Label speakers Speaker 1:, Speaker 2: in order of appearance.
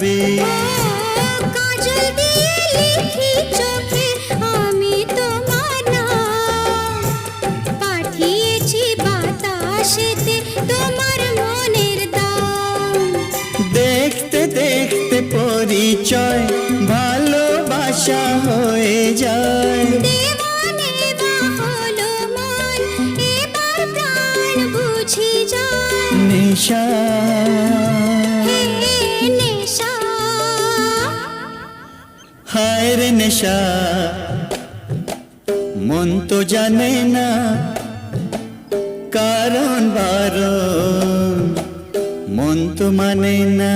Speaker 1: যাবে।
Speaker 2: কাজল দিয়ে লিখি চোখে আমি তোমার নাম, পাঠিয়েছি বাতাসেতে তোমার মনের দাম।
Speaker 1: দেখতে দেখতে পরিচয় ভালোবাসা হয়ে যায়।
Speaker 2: দেওয়ানে বা হলো মন, এবার প্রাণ বুঝি যায়।
Speaker 1: নেশা
Speaker 2: হে নেশা,
Speaker 1: হায় রে নেশা, মন তো জানে না কারণ বারণ, মন তো মানে না।